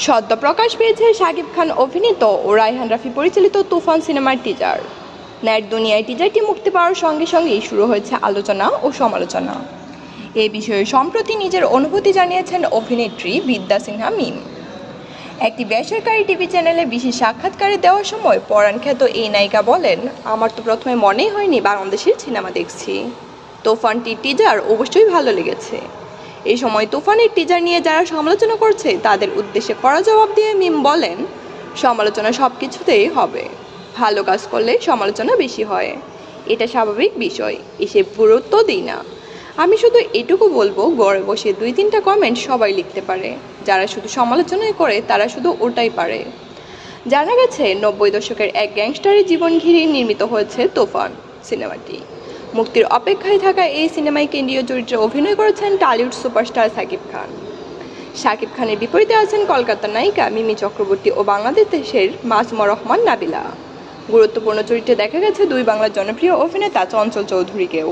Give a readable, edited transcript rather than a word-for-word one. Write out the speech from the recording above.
সদ্য প্রকাশ পেয়েছে শাকিব খান অভিনীত ও রায়হান রাফি পরিচালিত তুফান সিনেমার টিজার। নেট দুনিয়ায় টিজারটি মুক্তি পাওয়ার সঙ্গে সঙ্গেই শুরু হয়েছে আলোচনা ও সমালোচনা। এ বিষয়ে সম্প্রতি নিজের অনুভূতি জানিয়েছেন অভিনেত্রী বিদ্যা সিনহা মিম। একটি বেসরকারি টিভি চ্যানেলে বিশেষ সাক্ষাৎকারে দেওয়ার সময় পরাণ খ্যাত এই নায়িকা বলেন, আমার তো প্রথমে মনেই হয়নি বাংলাদেশের সিনেমা দেখছি। তুফানটির টিজার অবশ্যই ভালো লেগেছে। এই সময় তুফানের টিজার নিয়ে যারা সমালোচনা করছে তাদের উদ্দেশ্যে কড়া জবাব দিয়ে মিম বলেন, সমালোচনা সব কিছুতেই হবে, ভালো কাজ করলে সমালোচনা বেশি হয়, এটা স্বাভাবিক বিষয়, এসে গুরুত্ব দিই না। আমি শুধু এটুকু বলবো, ঘরে বসে 2-3টা কমেন্ট সবাই লিখতে পারে, যারা শুধু সমালোচনাই করে তারা শুধু ওটাই পারে। জানা গেছে 90 দশকের এক গ্যাংস্টারের জীবন ঘিরে নির্মিত হয়েছে তুফান সিনেমাটি। মুক্তির অপেক্ষায় থাকা এই সিনেমায় কেন্দ্রীয় চরিত্রে অভিনয় করেছেন টলিউড সুপারস্টার শাকিব খান। শাকিব খানের বিপরীতে আছেন কলকাতার নায়িকা মিমি চক্রবর্তী ও বাংলাদেশের মাসুমা রহমান নাবিলা। গুরুত্বপূর্ণ চরিত্রে দেখা গেছে দুই বাংলার জনপ্রিয় অভিনেতা চঞ্চল চৌধুরীকেও।